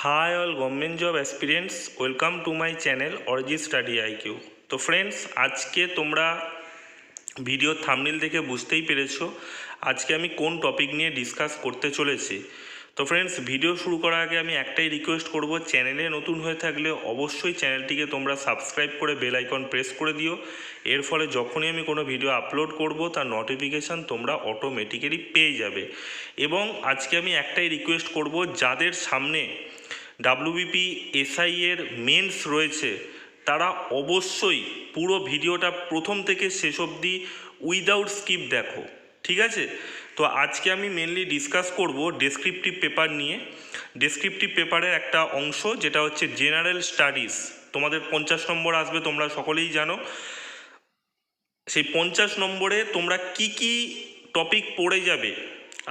Hi all government job aspirants, welcome to my channel Orji Study IQ। তো friends, আজকে তোমরা video thumbnail দেখে বুঝতেই পেরেছো আজকে আমি কোন টপিক নিয়ে ডিসকাস করতে চলেছি। তো ফ্রেন্ডস, ভিডিও শুরু করার আগে আমি একটাই রিকোয়েস্ট করব, চ্যানেলে নতুন হয়ে থাকলে অবশ্যই চ্যানেলটিকে তোমরা সাবস্ক্রাইব করে বেল আইকন প্রেস করে দিও। এর ফলে যখনই আমি কোনো ভিডিও আপলোড করব তার নোটিফিকেশান তোমরা অটোমেটিক্যালি পেয়ে যাবে। এবং আজকে আমি একটাই রিকোয়েস্ট করব, যাদের সামনে ডাব্লিউবিপি এসআই এর মেন্স রয়েছে তারা অবশ্যই পুরো ভিডিওটা প্রথম থেকে শেষ অবধি উইদাউট স্কিপ দেখো, ঠিক আছে? তো আজকে আমি মেনলি ডিসকাস করব ডেসক্রিপটিভ পেপার নিয়ে। ডেসক্রিপটিভ পেপারের একটা অংশ যেটা হচ্ছে জেনারেল স্টাডিজ। তোমাদের 50 নম্বর আসবে, তোমরা সকলেই জানো। সেই 50 নম্বরে তোমরা কি কি টপিক পড়ে যাবে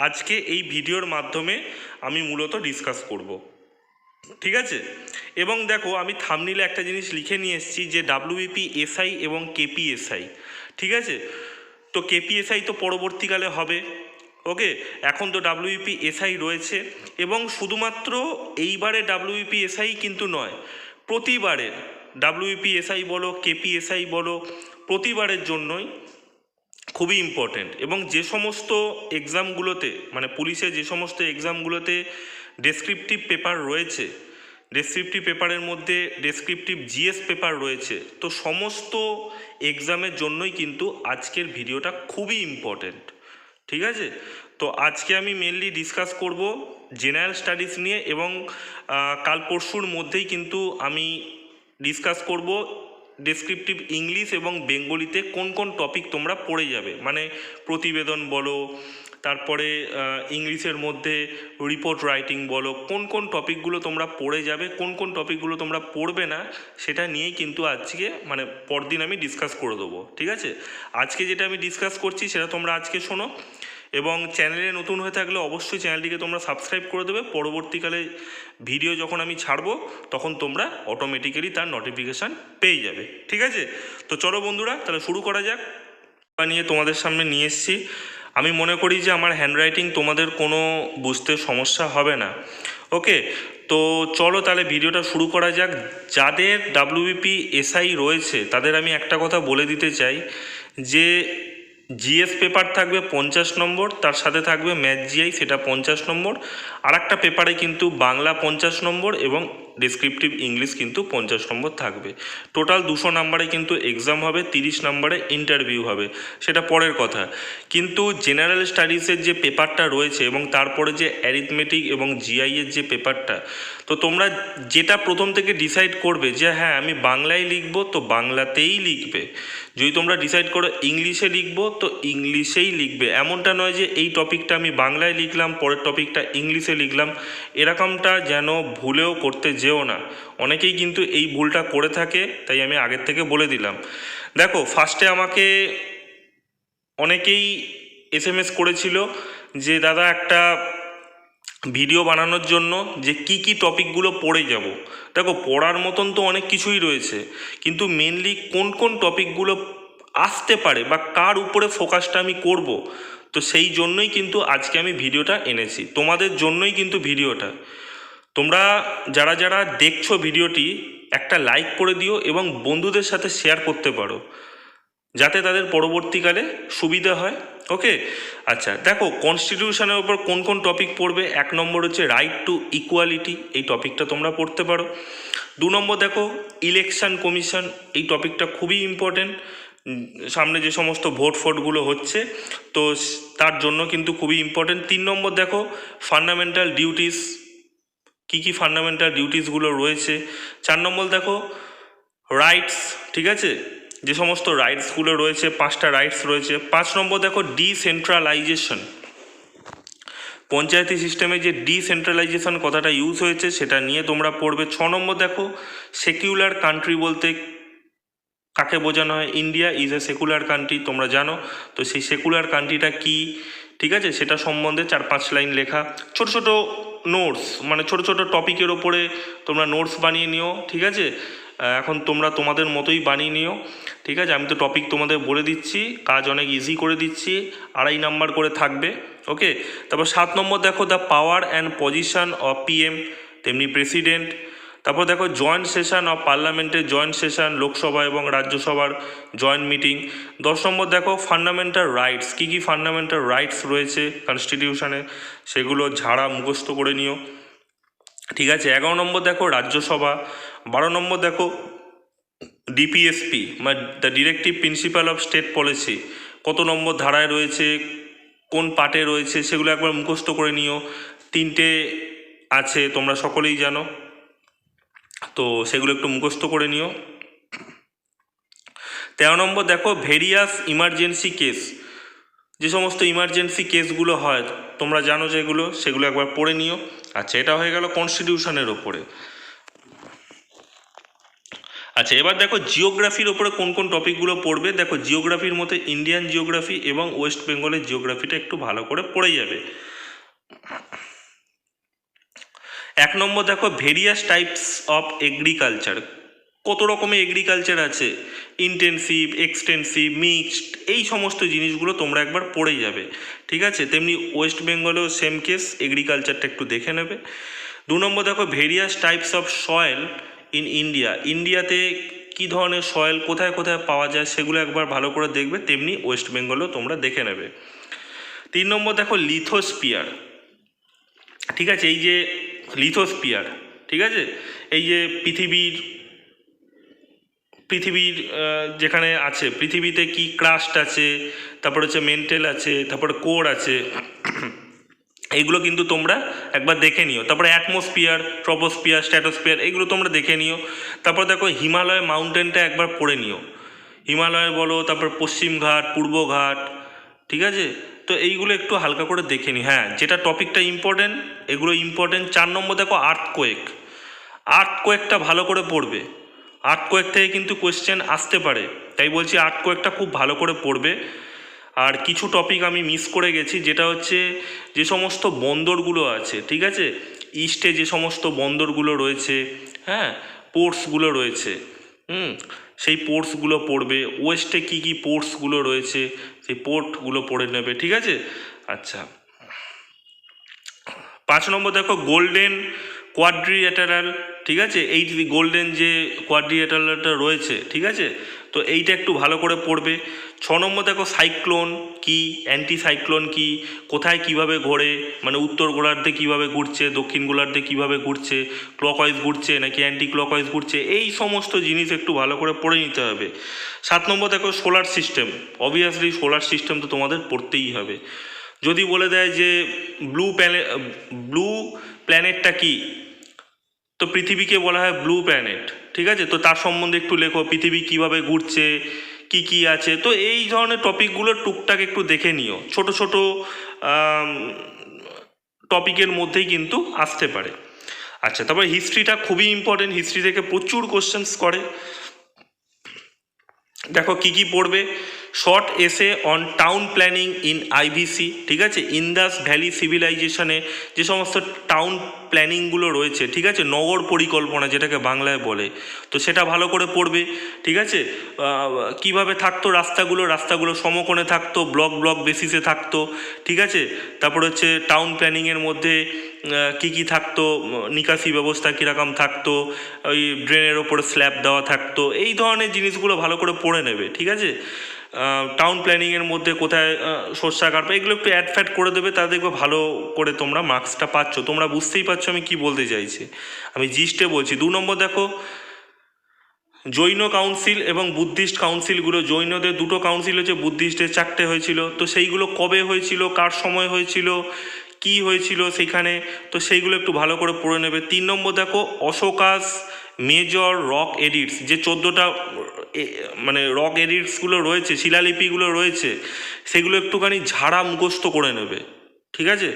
আজকে এই ভিডিওর মাধ্যমে আমি মূলত ডিসকাস করব, ঠিক আছে? এবং দেখো, আমি থাম্বনেইলে একটা জিনিস লিখে নিয়ে এসেছি যে ডাব্লিউবিপি এসআই এবং কেপিএসআই, ঠিক আছে? তো কেপিএসআই তো পরবর্তীকালে হবে, ওকে? এখন তো ডাব্লিউবিপি এসআই রয়েছে এবং শুধুমাত্র এইবারে ডাব্লিউবিপি এসআই কিন্তু নয়, প্রতিবারের ডাব্লিউবিপি এসআই বলো কেপিএসআই বলো, প্রতিবারের জন্যই খুবই ইম্পর্টেন্ট। এবং যে সমস্ত এক্সামগুলোতে মানে পুলিশের যে সমস্ত এক্সামগুলোতে ডেসক্রিপটিভ পেপার রয়েছে, ডেসক্রিপটিভ পেপারের মধ্যে ডেসক্রিপটিভ জিএস পেপার রয়েছে, তো সমস্ত এক্সামের জন্যই কিন্তু আজকের ভিডিওটা খুবই ইম্পর্টেন্ট, ঠিক আছে? তো আজকে আমি মেনলি ডিসকাস করব জেনারেল স্টাডিজ নিয়ে এবং কাল পরশুর মধ্যেই কিন্তু আমি ডিসকাস করব ডেসক্রিপটিভ ইংলিশ এবং বেঙ্গলিতে কোন কোন টপিক তোমরা পড়ে যাবে, মানে প্রতিবেদন বলো, তারপরে ইংলিশের মধ্যে রিপোর্ট রাইটিং বলো, কোন কোন টপিকগুলো তোমরা পড়ে যাবে, কোন কোন টপিকগুলো তোমরা পড়বে না, সেটা নিয়েই কিন্তু আজকে মানে পরদিন আমি ডিসকাস করে দেবো, ঠিক আছে? আজকে যেটা আমি ডিসকাস করছি সেটা তোমরা আজকে শোনো। এবং চ্যানেলে নতুন হয়ে থাকলে অবশ্যই চ্যানেলটিকে তোমরা সাবস্ক্রাইব করে দেবে। পরবর্তীকালে ভিডিও যখন আমি ছাড়বো তখন তোমরা অটোমেটিক্যালি তার নোটিফিকেশান পেয়ে যাবে, ঠিক আছে? তো চলো বন্ধুরা, তাহলে শুরু করা যাক। নিয়ে তোমাদের সামনে নিয়ে এসেছি। আমি মনে করি যে আমার হ্যান্ডরাইটিং তোমাদের কোনো বুঝতে সমস্যা হবে না, ওকে? তো চলো তাহলে ভিডিওটা শুরু করা যাক। যাদের ডাব্লিউবিপি এসআই রয়েছে তাদের আমি একটা কথা বলে দিতে চাই যে জিএস পেপার থাকবে 50 নম্বর, তার সাথে থাকবে ম্যাথ জিআই, সেটা 50 নম্বর। আর একটা পেপারে কিন্তু বাংলা 50 নম্বর এবং ডেসক্রিপটিভ ইংলিশ কিন্তু 50 নম্বর থাকবে। টোটাল 200 নম্বরে কিন্তু এক্সাম হবে, 30 নম্বরে ইন্টারভিউ হবে, সেটা পরের কথা। কিন্তু জেনারেল স্টাডিজের যে পেপারটা রয়েছে এবং তারপরে যে অ্যারিথমেটিক এবং জিআইয়ের যে পেপারটা, তো তোমরা যেটা প্রথম থেকে ডিসাইড করবে যে হ্যাঁ আমি বাংলায় লিখবো তো বাংলাতেই লিখবে, যদি তোমরা ডিসাইড করো ইংলিশে লিখবো তো ইংলিশেই লিখবে। এমনটা নয় যে এই টপিকটা আমি বাংলায় লিখলাম পরের টপিকটা ইংলিশে লিখলাম, এরকমটা যেন ভুলেও করতে যেও না। অনেকেই কিন্তু এই ভুলটা করে থাকে, তাই আমি আগের থেকে বলে দিলাম। দেখো, ফার্স্টে আমাকে অনেকেই এসএমএস করেছিল যে দাদা একটা ভিডিও বানানোর জন্য যে কি কি টপিকগুলো পড়ে যাব। দেখো, পড়ার মতন তো অনেক কিছুই রয়েছে, কিন্তু মেনলি কোন কোন টপিকগুলো আসতে পারে বা কার উপরে ফোকাসটা আমি করব, তো সেই জন্যই কিন্তু আজকে আমি ভিডিওটা এনেছি, তোমাদের জন্যই কিন্তু ভিডিওটা। তোমরা যারা যারা দেখছো ভিডিওটি একটা লাইক করে দিও এবং বন্ধুদের সাথে শেয়ার করতে পারো যাতে তাদের পরবর্তীকালে সুবিধা হয়, ওকে? আচ্ছা, দেখো কনস্টিটিউশনের ওপর কোন কোন টপিক পড়বে। 1 নম্বর হচ্ছে রাইট টু ইকুয়ালিটি, এই টপিকটা তোমরা পড়তে পারো। 2 নম্বর দেখো ইলেকশন কমিশন, এই টপিকটা খুবই ইম্পর্টেন্ট, সামনে যে সমস্ত ভোটগুলো হচ্ছে তো তার জন্য কিন্তু খুবই ইম্পর্টেন্ট। 3 নম্বর দেখো ফান্ডামেন্টাল ডিউটিস, কী কী ফান্ডামেন্টাল ডিউটিসগুলো রয়েছে। 4 নম্বর দেখো রাইটস, ঠিক আছে? যে সমস্ত রাইটসগুলো রয়েছে, 5টা রাইটস রয়েছে। 5 নম্বর দেখো ডিসেন্ট্রালাইজেশন, পঞ্চায়েতি সিস্টেমে যে ডিসেন্ট্রালাইজেশন কথাটা ইউজ হয়েছে সেটা নিয়ে তোমরা পড়বে। 6 নম্বর দেখো সেকুলার কান্ট্রি বলতে কাকে বোঝানো হয়। India is a secular country, তোমরা জানো। তো সেই সেকুলার কান্ট্রিটা কি, ঠিক আছে, সেটা সম্বন্ধে 4-5 লাইন লেখা। ছোট ছোট নোটস, মানে ছোট ছোট টপিকের ওপরে তোমরা নোটস বানিয়ে নিও, ঠিক আছে? এখন তোমরা তোমাদের মতোই বানিয়ে নিও, ঠিক আছে? আমি তো টপিক তোমাদের বলে দিচ্ছি, কাজ অনেক ইজি করে দিচ্ছি, 2.5 নাম্বার করে থাকবে, ওকে? তারপর 7 নম্বর দেখো the power and position of PM, তেমনি প্রেসিডেন্ট। তারপর দেখো জয়েন্ট সেশন অফ পার্লামেন্টের জয়েন্ট সেশন, লোকসভা এবং রাজ্যসভার জয়েন্ট মিটিং। 10 নম্বর দেখো ফান্ডামেন্টাল রাইটস, কী কী ফান্ডামেন্টাল রাইটস রয়েছে কনস্টিটিউশনে, সেগুলো ঝাড়া মুখস্থ করে নিও। ঠিক আছে, 11 নম্বর দেখো রাজ্যসভা। 12 নম্বর দেখো ডিপিএসপি মানে the directive principal of state policy, কত নম্বর ধারায় রয়েছে, কোন পার্টে রয়েছে, সেগুলো একবার মুখস্থ করে নিও। 3টে আছে, তোমরা সকলেই জানো, তো সেগুলো একটু মুখস্থ করে নিও। 13 নম্বর দেখো ভেরিয়াস ইমার্জেন্সি কেস, যে সমস্ত ইমার্জেন্সি কেসগুলো হয় তোমরা জানো যেগুলো, সেগুলো একবার পড়ে নিও। আচ্ছা, এটা হয়ে গেল কনস্টিটিউশনের ওপরে। আচ্ছা, এবার দেখো জিওগ্রাফির ওপরে কোন কোন টপিকগুলো পড়বে। দেখো জিওগ্রাফির মধ্যে ইন্ডিয়ান জিওগ্রাফি এবং ওয়েস্ট বেঙ্গলের জিওগ্রাফিটা একটু ভালো করে পড়ে যাবে। 1 নম্বর দেখো ভেরিয়াস টাইপস অফ এগ্রিকালচার, কত রকমের এগ্রিকালচার আছে, ইন্টেন্সিভ, এক্সটেন্সিভ, মিক্সড, এই সমস্ত জিনিসগুলো তোমরা একবার পড়ে যাবে। ঠিক আছে, তেমনি ওয়েস্ট বেঙ্গলেও সেম কেস, এগ্রিকালচারটা একটু দেখে নেবে। 2 নম্বর দেখো various types of soil in India, ইন্ডিয়াতে কী ধরনের সয়েল কোথায় কোথায় পাওয়া যায় সেগুলো একবার ভালো করে দেখবে, তেমনি ওয়েস্ট বেঙ্গলেও তোমরা দেখে নেবে। 3 নম্বর দেখো লিথোস্পিয়ার। ঠিক আছে, এই যে লিথোস্পিয়ার, ঠিক আছে, এই যে পৃথিবীর যেখানে আছে, পৃথিবীতে কি ক্রাস্ট আছে, তারপর হচ্ছে মেন্টেল আছে, তারপর কোর আছে, এইগুলো কিন্তু তোমরা একবার দেখে নিও। তারপরে অ্যাটমসফিয়ার, ট্রপোস্ফিয়ার, স্ট্র্যাটোস্ফিয়ার, এইগুলো তোমরা দেখে নিও। তারপর দেখো হিমালয় মাউন্টেনটা একবার পড়ে নিও, হিমালয় বলো, তারপর পশ্চিমঘাট, পূর্বঘাট, ঠিক আছে, তো এইগুলো একটু হালকা করে দেখে নিই। হ্যাঁ, যেটা টপিকটা ইম্পর্টেন্ট, এগুলো ইম্পর্টেন্ট। 4 নম্বর দেখো আর্থকোয়েক, আর্থকোয়েকটা ভালো করে পড়বে, আর্থকোয়েক থেকে কিন্তু কোয়েশ্চেন আসতে পারে, তাই বলছি আর্থকোয়েকটা খুব ভালো করে পড়বে। আর কিছু টপিক আমি মিস করে গেছি, যেটা হচ্ছে যে সমস্ত বন্দরগুলো আছে, ঠিক আছে, ইস্টে যে সমস্ত বন্দরগুলো রয়েছে, হ্যাঁ, পোর্টসগুলো রয়েছে, সেই পোর্টসগুলো পড়বে। ওয়েস্টে কী কী পোর্টসগুলো রয়েছে সেই পোর্টগুলো পড়ে নেবে। ঠিক আছে, আচ্ছা। 5 নম্বর দেখো গোল্ডেন কোয়াড্রিল্যাটারাল, ঠিক আছে, এই গোল্ডেন যে কোয়াড্রিল্যাটারালটা রয়েছে, ঠিক আছে, তো এইটা একটু ভালো করে পড়বে। 6 নম্বর দেখো সাইক্লোন কি, অ্যান্টি সাইক্লোন কি, কোথায় কিভাবে ঘোরে, মানে উত্তর গোলার্ধে কিভাবে ঘুরছে, দক্ষিণ গোলার্ধে কিভাবে ঘুরছে, ক্লকওয়াইজ ঘুরছে নাকি অ্যান্টি ক্লকওয়াইজ ঘুরছে, এই সমস্ত জিনিস একটু ভালো করে পড়ে নিতে হবে। 7 নম্বর দেখো solar system, obviously solar system তো তোমাদের পড়তেই হবে। যদি বলে দেয় যে ব্লু প্ল্যানেটটা কি, তো পৃথিবীকে বলা হয় ব্লু প্ল্যানেট, ঠিক আছে, তো তার সম্বন্ধে একটু লেখো, পৃথিবী কিভাবে ঘুরছে, কি কি আছে, তো এই ধরনের টপিকগুলো টুকটাক একটু দেখে নিও, ছোট ছোট টপিকের মধ্যেই কিন্তু আসতে পারে। আচ্ছা, তারপর হিস্ট্রিটা খুবই ইম্পর্টেন্ট, হিস্ট্রি থেকে প্রচুর কোশ্চেন্স করে। দেখো কি কি পড়বে, short essay on town planning in IVC, ঠিক আছে, ইন্দাস ভ্যালি সিভিলাইজেশনে যে সমস্ত টাউন প্ল্যানিংগুলো রয়েছে, ঠিক আছে, নগর পরিকল্পনা যেটাকে বাংলায় বলে, তো সেটা ভালো করে পড়বে। ঠিক আছে, কিভাবে থাকতো রাস্তাগুলো সমকোণে থাকতো, ব্লক ব্লক বেসিসে থাকতো, ঠিক আছে, তারপর হচ্ছে টাউন প্ল্যানিংয়ের মধ্যে কি কি থাকতো, নিকাশি ব্যবস্থা কীরকম থাকতো, ওই ড্রেনের ওপরে স্ল্যাব দেওয়া থাকতো, এই ধরনের জিনিসগুলো ভালো করে পড়ে নেবে। ঠিক আছে, টাউন প্ল্যানিংয়ের মধ্যে কোথায় শস্যাগার, এগুলো একটু অ্যাড ফ্যাড করে দেবে, তা দেখবে ভালো করে তোমরা মার্কসটা পাচ্ছ। তোমরা বুঝতেই পারছো আমি কি বলতে চাইছি, আমি জিস্টে বলছি। 2 নম্বর দেখো জৈন কাউন্সিল এবং বুদ্ধিস্ট কাউন্সিলগুলো, জৈনদের 2টো কাউন্সিল হয়েছে, বুদ্ধিস্টের 4টে হয়েছিল, তো সেইগুলো কবে হয়েছিল, কার সময় হয়েছিল, কি হয়েছিল সেইখানে, তো সেইগুলো একটু ভালো করে পড়ে নেবে। 3 নম্বর দেখো অশোকাস মেজর রক এডিটস, যে 14টা মানে রক এডিটসগুলো রয়েছে, শিলালিপিগুলো রয়েছে, সেগুলো একটুখানি ঝাড়া মুখস্থ করে নেবে। ঠিক আছে,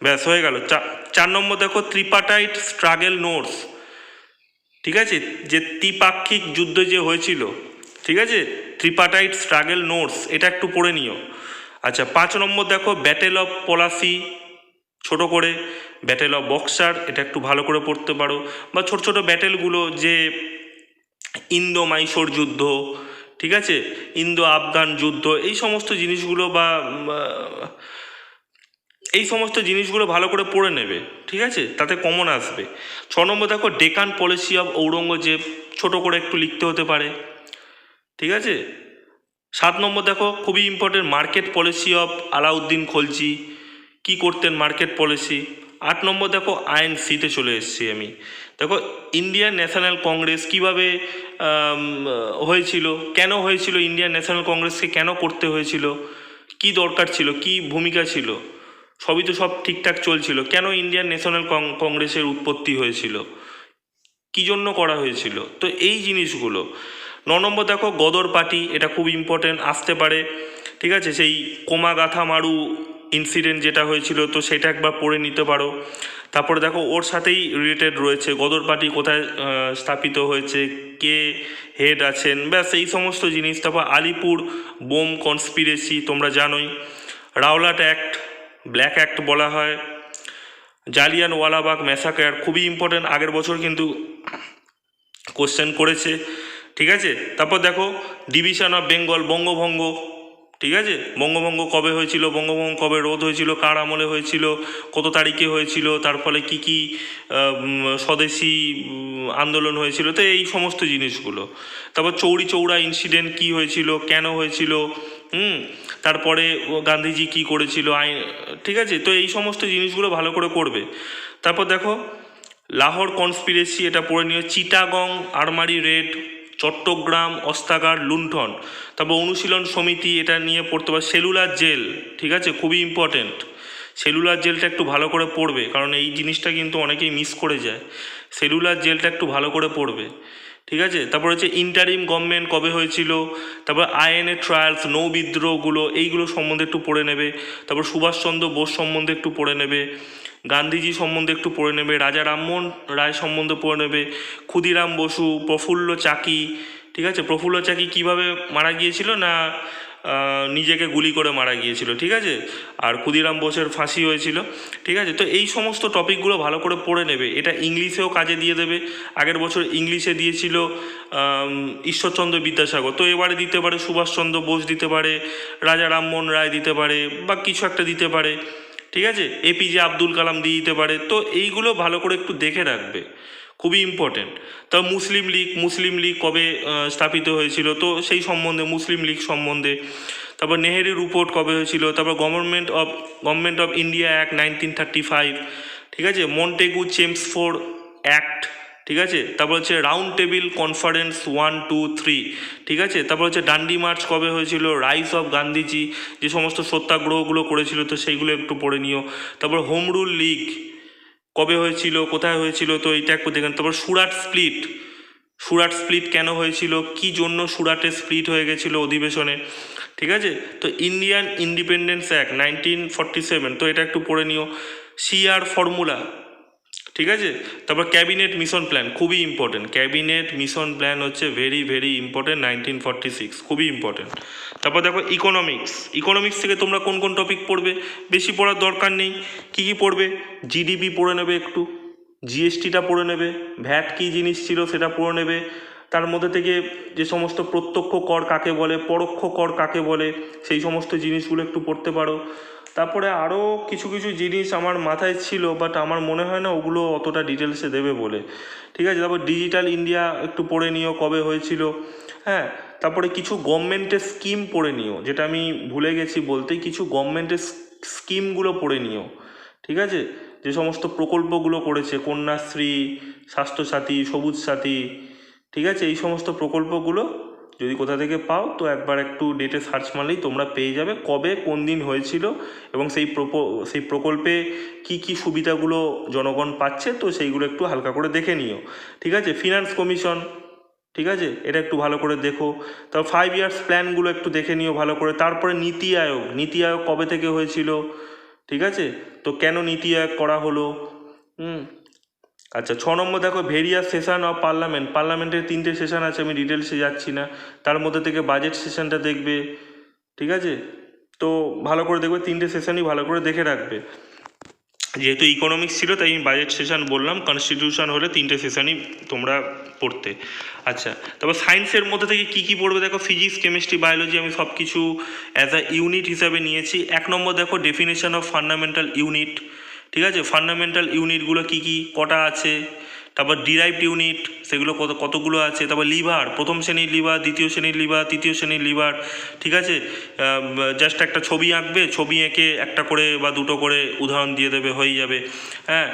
ব্যাস হয়ে গেল। 4 নম্বর দেখো ত্রিপাটাইট স্ট্রাগল নোটস, ঠিক আছে, যে ত্রিপাক্ষিক যুদ্ধ যে হয়েছিল, ঠিক আছে, ত্রিপাটাইট স্ট্রাগল নোটস, এটা একটু পড়ে নিও। আচ্ছা, 5 নম্বর দেখো ব্যাটেল অফ পলাশি, ছোট করে ব্যাটেল অফ বক্সার, এটা একটু ভালো করে পড়তে পারো, বা ছোট ছোট ব্যাটেলগুলো, যে ইন্দো মাইশোর যুদ্ধ, ঠিক আছে, ইন্দো আফগান যুদ্ধ, এই সমস্ত জিনিসগুলো বা এই সমস্ত জিনিসগুলো ভালো করে পড়ে নেবে, ঠিক আছে, তাতে কমন আসবে। 6 নম্বর দেখো ডেকান পলিসি অফ ঔরঙ্গজেব, ছোট করে একটু লিখতে হতে পারে, ঠিক আছে। 7 নম্বর দেখো খুবই important market policy of Alauddin Khalji, কি করতেন মার্কেট পলিসি। 8 নম্বর দেখো আইএনসিতে চলে এসেছি আমি। দেখো ইন্ডিয়ান ন্যাশনাল কংগ্রেস কীভাবে হয়েছিল, কেন হয়েছিল, ইন্ডিয়ান ন্যাশনাল কংগ্রেসকে কেন করতে হয়েছিল, কি দরকার ছিল, কি ভূমিকা ছিল, সবই তো সব ঠিকঠাক চলছিল, কেন ইন্ডিয়ান ন্যাশনাল কংগ্রেসের উৎপত্তি হয়েছিল, কী জন্য করা হয়েছিল, তো এই জিনিসগুলো। 9 নম্বর দেখো গদর পার্টি, এটা খুব ইম্পর্টেন্ট আসতে পারে, ঠিক আছে, সেই কোমাগাথা মারু ইনসিডেন্ট যেটা হয়েছিল, তো সেটা একবার পড়ে নিতে পারো। তারপরে দেখো ওর সাথেই রিলেটেড রয়েছে গদর পার্টি কোথায় স্থাপিত হয়েছে, কে হেড আছেন, ব্যাস এই সমস্ত জিনিস। তারপর আলিপুর বোম কনস্পিরেসি তোমরা জানোই, রাওলাট অ্যাক্ট, ব্ল্যাক অ্যাক্ট বলা হয়, জালিয়ানওয়ালাবাগ ম্যাসাকার খুবই ইম্পর্টেন্ট, আগের বছর কিন্তু কোশ্চেন করেছে, ঠিক আছে। তারপর দেখো ডিভিশন অফ বেঙ্গল, বঙ্গভঙ্গ, ঠিক আছে, বঙ্গভঙ্গ কবে হয়েছিল, বঙ্গভঙ্গ কবে রোধ হয়েছিল, কার আমলে হয়েছিল, কত তারিখে হয়েছিল, তার ফলে কী কী স্বদেশি আন্দোলন হয়েছিল, তো এই সমস্ত জিনিসগুলো। তারপর চৌরি চৌরা ইনসিডেন্ট কী হয়েছিল, কেন হয়েছিল, তারপরে গান্ধীজি কী করেছিল আইন, ঠিক আছে, তো এই সমস্ত জিনিসগুলো ভালো করে করবে। তারপর দেখো লাহোর কনস্পিরেসি, এটা পড়ে নিও, চিটাগং আরমারি রেড, চট্টগ্রাম অস্ত্রাগার লুণ্ঠন, তারপর অনুশীলন সমিতি, এটা নিয়ে পড়তে পারে, সেলুলার জেল, ঠিক আছে, খুবই ইম্পর্টেন্ট, সেলুলার জেলটা একটু ভালো করে পড়বে, কারণ এই জিনিসটা কিন্তু অনেকেই মিস করে যায়, সেলুলার জেলটা একটু ভালো করে পড়বে, ঠিক আছে। তারপর হচ্ছে ইন্টারিম গভর্নমেন্ট কবে হয়েছিল, তারপর আইএনএ ট্রায়ালস, নৌ বিদ্রোহগুলো, এইগুলো সম্বন্ধে একটু পড়ে নেবে। তারপর সুভাষচন্দ্র বোস সম্বন্ধে একটু পড়ে নেবে, গান্ধীজি সম্বন্ধে একটু পড়ে নেবে, রাজা রামমোহন রায় সম্বন্ধে পড়ে নেবে, ক্ষুদিরাম বসু, প্রফুল্ল চাকি, ঠিক আছে, প্রফুল্ল চাকি কীভাবে মারা গিয়েছিল না নিজেকে গুলি করে মারা গিয়েছিল, ঠিক আছে, আর ক্ষুদিরাম বোসের ফাঁসি হয়েছিল, ঠিক আছে। তো এই সমস্ত টপিকগুলো ভালো করে পড়ে নেবে, এটা ইংলিশেও কাজে দিয়ে দেবে, আগের বছর ইংলিশে দিয়েছিল ঈশ্বরচন্দ্র বিদ্যাসাগর, তো এবারে দিতে পারে সুভাষচন্দ্র বোস, দিতে পারে রাজা রামমোহন রায়, দিতে পারে বা কিছু একটা দিতে পারে, ঠিক আছে, এপিজে আব্দুল কালাম দিয়ে দিতে পারে, তো এইগুলো ভালো করে একটু দেখে রাখবে, খুবই ইম্পর্টেন্ট। তো মুসলিম লীগ কবে স্থাপিত হয়েছিল, তো সেই সম্বন্ধে, মুসলিম লীগ সম্বন্ধে। তারপর নেহেরু রিপোর্ট কবে হয়েছিল, তারপর গভর্নমেন্ট অফ ইন্ডিয়া অ্যাক্ট 1935, ঠিক আছে, মন্টেগু চেমসফোর্ড অ্যাক্ট, ঠিক আছে, তারপর হচ্ছে রাউন্ড টেবিল কনফারেন্স 1, 2, 3, ঠিক আছে, তারপর হচ্ছে ডান্ডি মার্চ কবে হয়েছিল, রাইজ অফ গান্ধীজি, যে সমস্ত সত্যাগ্রহগুলো করেছিল, তো সেইগুলো একটু পড়ে নিও। তারপর হোম রুল লীগ কবে হয়েছিল, কোথায় হয়েছিল, তো এইটা একটু দেখেন। তারপর সুরাট স্প্লিট কেন হয়েছিল, কি জন্য সুরাটে স্প্লিট হয়ে গেছিল অধিবেশনে, ঠিক আছে। তো ইন্ডিয়ান ইন্ডিপেন্ডেন্স অ্যাক্ট 1947, তো এটা একটু পড়ে নিও। সিআর ফর্মুলা, ঠিক আছে। তারপর ক্যাবিনেট মিশন প্ল্যান খুবই ইম্পর্টেন্ট, ক্যাবিনেট মিশন প্ল্যান হচ্ছে ভেরি ভেরি ইম্পর্টেন্ট, 1946 খুবই ইম্পর্টেন্ট। তারপর দেখো ইকোনমিক্স থেকে তোমরা কোন কোন টপিক পড়বে, বেশি পড়ার দরকার নেই, কী কী পড়বে, জিডিপি পড়ে নেবে একটু, জিএসটিটা পড়ে নেবে, ভ্যাট কী জিনিস ছিল সেটা পড়ে নেবে, তার মধ্যে থেকে যে সমস্ত প্রত্যক্ষ কর কাকে বলে, পরোক্ষ কর কাকে বলে, সেই সমস্ত জিনিসগুলো একটু পড়তে পারো। তারপরে আরও কিছু কিছু জিনিস আমার মাথায় ছিল, বাট আমার মনে হয় না ওগুলো অতটা ডিটেলসে দেবে বলে, ঠিক আছে। তারপর ডিজিটাল ইন্ডিয়া একটু পড়ে নিও, কবে হয়েছিল, হ্যাঁ। তারপরে কিছু গভর্নমেন্টের স্কিম পড়ে নিও, যেটা আমি ভুলে গেছি বলতে, কিছু গভর্নমেন্টের স্কিমগুলো পড়ে নিও, ঠিক আছে, যে সমস্ত প্রকল্পগুলো করেছে, কন্যাশ্রী, স্বাস্থ্যসাথী, সবুজ সাথী, ঠিক আছে, এই সমস্ত প্রকল্পগুলো যদি কোথা থেকে পাও তো একবার একটু ডেটে সার্চ মারলেই তোমরা পেয়ে যাবে কবে কোন দিন হয়েছিল, এবং সেই প্রকল্পে কি কি সুবিধাগুলো জনগণ পাচ্ছে, তো সেইগুলো একটু হালকা করে দেখে নিও, ঠিক আছে। ফিনান্স কমিশন, ঠিক আছে, এটা একটু ভালো করে দেখো। তারপর 5 ইয়ার্স প্ল্যানগুলো একটু দেখে নিও ভালো করে। তারপরে নীতি আয়োগ কবে থেকে হয়েছিল, ঠিক আছে, তো কেন নীতি আয়োগ করা হলো, আচ্ছা। 6 নম্বর দেখো ভেরিয়াস সেশন অফ পার্লামেন্টের 3টে সেশন আছে, আমি ডিটেলসে যাচ্ছি না, তার মধ্যে থেকে বাজেট সেশনটা দেখবে, ঠিক আছে, তো ভালো করে দেখবে, 3টে সেশনই ভালো করে দেখে রাখবে, যেহেতু ইকোনমিক্স ছিল তাই আমি বাজেট সেশন বললাম, কনস্টিটিউশন হলে 3টে সেশনই তোমরা পড়তে। আচ্ছা, তারপর সায়েন্সের মধ্যে থেকে কী কী পড়বে দেখো, ফিজিক্স, কেমিস্ট্রি, বায়োলজি আমি সব কিছু অ্যাজ আ ইউনিট হিসাবে নিয়েছি। 1 নম্বর দেখো ডেফিনেশন অফ ফান্ডামেন্টাল ইউনিট, ঠিক আছে, ফান্ডামেন্টাল ইউনিটগুলো কী কী কটা আছে, তারপর ডিরাইভড ইউনিট সেগুলো কতগুলো আছে, তারপর লিভার, প্রথম শ্রেণীর লিভার, দ্বিতীয় শ্রেণীর লিভার, তৃতীয় শ্রেণীর লিভার, ঠিক আছে, জাস্ট একটা ছবি আঁকবে, ছবি এঁকে একটা করে বা দুটো করে উদাহরণ দিয়ে দেবে, হয়ে যাবে। হ্যাঁ,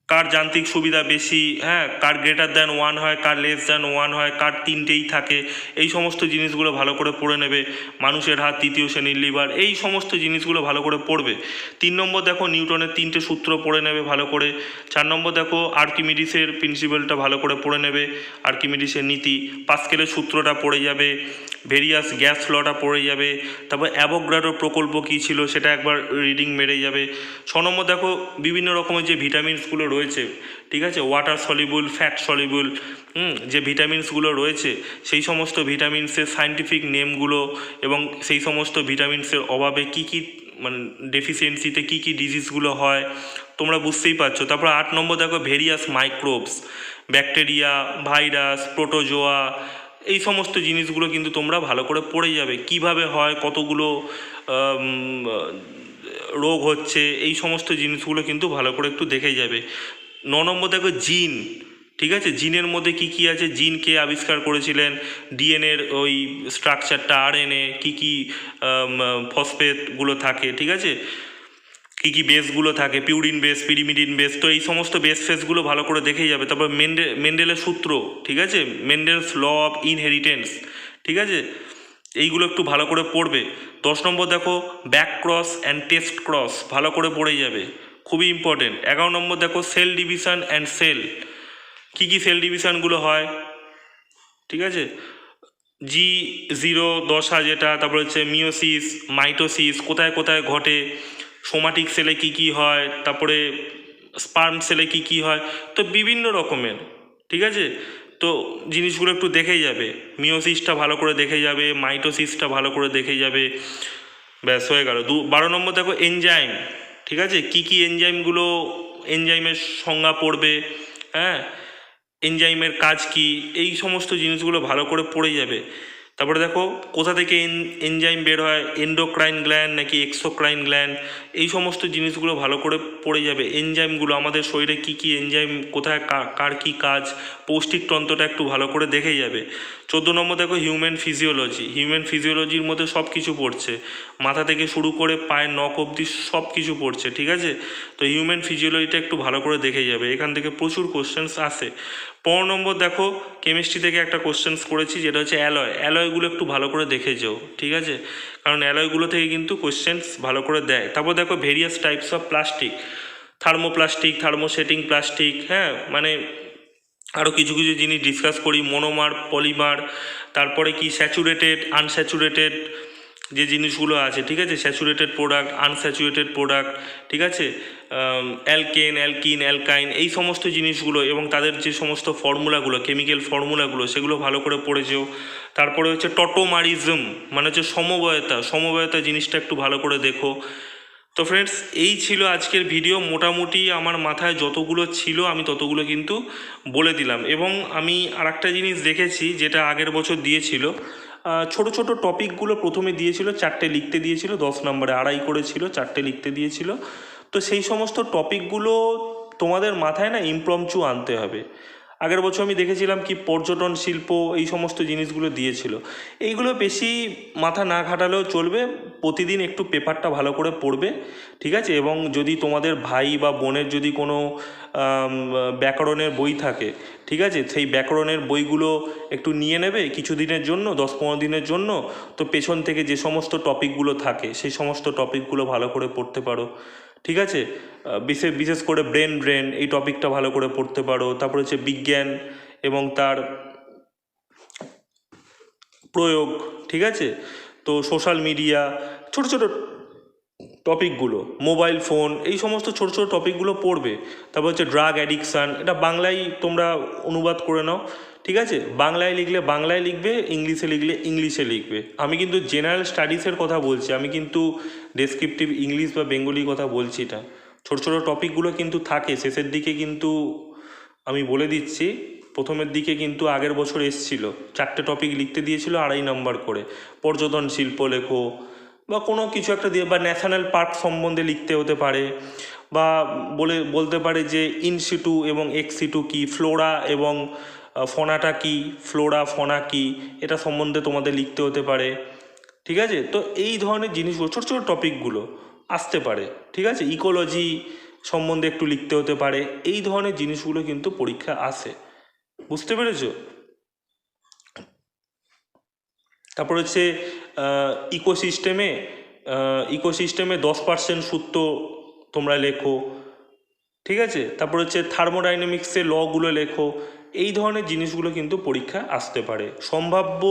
কার যান্ত্রিক সুবিধা বেশি, হ্যাঁ, কার গ্রেটার দ্যান 1 হয়, কার লেস দ্যান 1 হয়, কার 3টেই থাকে, এই সমস্ত জিনিসগুলো ভালো করে পড়ে নেবে। মানুষের হাত, তৃতীয় শ্রেণীর লিভার, এই সমস্ত জিনিসগুলো ভালো করে পড়বে। 3 নম্বর দেখো নিউটনের 3টে সূত্র পড়ে নেবে ভালো করে। 4 নম্বর দেখো আর্কিমিডিসের প্রিন্সিপালটা ভালো করে পড়ে নেবে, আর্কিমিডিসের নীতি, পাস্কেলের সূত্রটা পড়ে যাবে, ভেরিয়াস গ্যাস লটা পড়ে যাবে, তারপর অ্যাভোগাড্রোর প্রকল্প কী ছিল সেটা একবার রিডিং মেরে যাবে। 6 নম্বর দেখো বিভিন্ন রকমের যে ভিটামিনসগুলো রয়েছে, ঠিক আছে, ওয়াটার সলিবল, ফ্যাট সলিবল, যে ভিটামিনসগুলো রয়েছে সেই সমস্ত ভিটামিনসের সায়েন্টিফিক নেমগুলো এবং সেই সমস্ত ভিটামিনসের অভাবে কী কী মানে ডেফিসিয়েন্সিতে কী কী ডিজিজগুলো হয় তোমরা বুঝতেই পারছো। তারপর 8 নম্বর দেখো various microbes, bacteria, virus, protozoa, এই সমস্ত জিনিসগুলো কিন্তু তোমরা ভালো করে পড়ে যাবে, কিভাবে হয়, কতগুলো রোগ হচ্ছে, এই সমস্ত জিনিসগুলো কিন্তু ভালো করে একটু দেখে যাবে। 9 নম্বর দেখো জিন, ঠিক আছে, জিনের মধ্যে কি কি আছে, জিন কে আবিষ্কার করেছিলেন, ডিএনএর ওই স্ট্রাকচারটা, আরএনএ কী কী ফসফেটগুলো থাকে, ঠিক আছে, কী কী বেসগুলো থাকে, পিউরিন বেস, পিরিমিডিন বেস, তো এই সমস্ত বেস ফেসগুলো ভালো করে দেখেই যাবে। তারপর মেন্ডেলের সূত্র, ঠিক আছে, মেন্ডেলস ল অফ ইনহেরিটেন্স, ঠিক আছে, এইগুলো একটু ভালো করে পড়বে। 10 নম্বর দেখো back cross and test cross ভালো করে পড়ে যাবে, খুবই ইম্পর্টেন্ট। 11 নম্বর দেখো সেল ডিভিশন অ্যান্ড সেল, কী কী সেল ডিভিশনগুলো হয়, ঠিক আছে, G0 যেটা, তারপর হচ্ছে মিওসিস, মাইটোসিস কোথায় কোথায় ঘটে, সোমাটিক সেলে কী কী হয়, তারপরে স্পার্ম সেলে কী কী হয়, তো বিভিন্ন রকমের, ঠিক আছে, তো জিনিসগুলো একটু দেখে যাবে, মিওসিসটা ভালো করে দেখে যাবে, মাইটোসিসটা ভালো করে দেখে যাবে, ব্যাস হয়ে গেল। 12 নম্বর দেখো এনজাইম, ঠিক আছে, কী কী এনজাইমগুলো, এনজাইমের সংজ্ঞা পড়বে, হ্যাঁ, এনজাইমের কাজ কি, এই সমস্ত জিনিসগুলো ভালো করে পড়ে যাবে। তারপরে দেখো কোথা থেকে এনজাইম বের হয়, এন্ডোক্রাইন গ্ল্যান্ড নাকি এক্সোক্রাইন গ্ল্যান্ড, এই সমস্ত জিনিসগুলো ভালো করে পড়ে যাবে। এনজাইমগুলো আমাদের শরীরে কী কী এনজাইম, কোথায় কার কী কাজ, পৌষ্টিকতন্ত্রটা একটু ভালো করে দেখে যাবে। 14 নম্বর দেখো হিউম্যান ফিজিওলজি, হিউম্যান ফিজিওলজির মধ্যে সব কিছু পড়ছে, মাথা থেকে শুরু করে পায়ের নখ অবধি সব কিছু পড়ছে, ঠিক আছে, তো হিউম্যান ফিজিওলজিটা একটু ভালো করে দেখে যাবে, এখান থেকে প্রচুর কোশ্চেন্স আসে। 15 নম্বর দেখো কেমিস্ট্রি থেকে একটা কোশ্চেন্স করেছি যেটা হচ্ছে অ্যালয়গুলো একটু ভালো করে দেখে যাও, ঠিক আছে, কারণ অ্যালয়গুলো থেকে কিন্তু কোশ্চেন্স ভালো করে দেয়। তারপর দেখো various types of plastic, thermoplastic, thermosetting plastic, হ্যাঁ, মানে আরও কিছু কিছু জিনিস ডিসকাস করি, মোনোমার, পলিমার, তারপরে কি স্যাচুরেটেড, আনস্যাচুরেটেড যে জিনিসগুলো আছে, ঠিক আছে, স্যাচুরেটেড প্রোডাক্ট, আনস্যাচুরেটেড প্রোডাক্ট, ঠিক আছে, অ্যালকেন, অ্যালকিন, অ্যালকাইন, এই সমস্ত জিনিসগুলো এবং তাদের যে সমস্ত ফর্মুলাগুলো, কেমিক্যাল ফর্মুলাগুলো, সেগুলো ভালো করে পড়েছেও। তারপরে হচ্ছে টটোমারিজম, মানে হচ্ছে সমবায়তা জিনিসটা একটু ভালো করে দেখো। তো ফ্রেন্ডস, এই ছিল আজকের ভিডিও, মোটামুটি আমার মাথায় যতগুলো ছিল আমি ততগুলো কিন্তু বলে দিলাম। এবং আমি আরেকটা জিনিস দেখেছি যেটা আগের বছর দিয়েছিল, ছোট ছোট টপিকগুলো প্রথমে দিয়েছিল, 4টে লিখতে দিয়েছিল, 10 নম্বরে 2.5 করেছিল, 4টে লিখতে দিয়েছিল, তো সেই সমস্ত টপিকগুলো তোমাদের মাথায় না ইমপ্রম্পচু আনতে হবে। আগের বছর আমি দেখেছিলাম কি পর্যটন শিল্প, এই সমস্ত জিনিসগুলো দিয়েছিল, এইগুলো বেশি মাথা না ঘাটালেও চলবে, প্রতিদিন একটু পেপারটা ভালো করে পড়বে, ঠিক আছে, এবং যদি তোমাদের ভাই বা বোনের যদি কোনো ব্যাকরণের বই থাকে, ঠিক আছে, সেই ব্যাকরণের বইগুলো একটু নিয়ে নেবে কিছু দিনের জন্য, 10-15 দিনের জন্য, তো পেছন থেকে যে সমস্ত টপিকগুলো থাকে সেই সমস্ত টপিকগুলো ভালো করে পড়তে পারো, ঠিক আছে, বিশেষ করে ব্রেন এই টপিকটা ভালো করে পড়তে পারো। তারপর হচ্ছে বিজ্ঞান এবং তার প্রয়োগ, ঠিক আছে, তো সোশ্যাল মিডিয়া, ছোট ছোট টপিকগুলো, মোবাইল ফোন, এই সমস্ত ছোট ছোট টপিকগুলো পড়বে। তারপর হচ্ছে ড্রাগ অ্যাডিকশান, এটা বাংলায় তোমরা অনুবাদ করে নাও, ঠিক আছে, বাংলায় লিখলে বাংলায় লিখবে, ইংলিশে লিখলে ইংলিশে লিখবে। আমি কিন্তু জেনারেল স্টাডিজের কথা বলছি, আমি কিন্তু ডেসক্রিপটিভ ইংলিশ বা বেঙ্গলির কথা বলছি না। ছোট ছোট টপিকগুলো কিন্তু থাকে, শেষের দিকে কিন্তু আমি বলে দিচ্ছি, প্রথমের দিকে কিন্তু আগের বছর এসছিল, 4টে টপিক লিখতে দিয়েছিল 2.5 নম্বর করে। পর্যটন শিল্প লেখো বা কোনো কিছু একটা দিয়ে, বা ন্যাশনাল পার্ক সম্বন্ধে লিখতে হতে পারে, বা বলতে পারে যে ইন সিটু এবং এক্স সিটু কী, ফ্লোরা এবং ফনাটা কী, ফ্লোরা ফনা কী, এটা সম্বন্ধে তোমাদের লিখতে হতে পারে। ঠিক আছে, তো এই ধরনের জিনিসগুলো, ছোটো ছোটো টপিকগুলো আসতে পারে। ঠিক আছে, ইকোলজি সম্বন্ধে একটু লিখতে হতে পারে। এই ধরনের জিনিসগুলো কিন্তু পরীক্ষা আসে, বুঝতে পেরেছো? তারপর হচ্ছে ইকোসিস্টেমে 10% সূত্র তোমরা লেখো। ঠিক আছে, তারপর হচ্ছে থার্মোডাইনামিক্সের লগুলো লেখো। এই ধরনের জিনিসগুলো কিন্তু পরীক্ষা আসতে পারে। সম্ভাব্য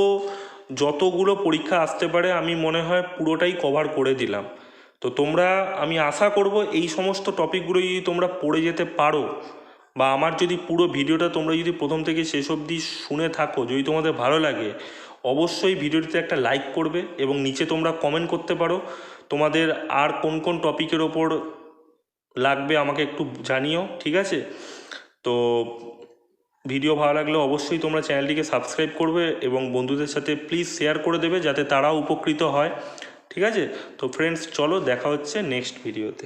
যতগুলো পরীক্ষা আসতে পারে আমি মনে হয় পুরোটাই কভার করে দিলাম। তো তোমরা, আমি আশা করব এই সমস্ত টপিকগুলো যদি তোমরা পড়ে যেতে পারো, বা আমার যদি পুরো ভিডিওটা তোমরা যদি প্রথম থেকে শেষ অবধি শুনে থাকো, যদি তোমাদের ভালো লাগে, অবশ্যই ভিডিওটিতে একটা লাইক করবে এবং নিচে তোমরা কমেন্ট করতে পারো তোমাদের আর কোন কোন টপিকের ওপর লাগবে, আমাকে একটু জানিও। ঠিক আছে, তো ভিডিও ভালো লাগলে অবশ্যই তোমরা চ্যানেলটিকে সাবস্ক্রাইব করবে এবং বন্ধুদের সাথে প্লিজ শেয়ার করে দেবে যাতে তারাও উপকৃত হয়। ঠিক আছে, তো ফ্রেন্ডস চলো দেখা হচ্ছে নেক্সট ভিডিওতে।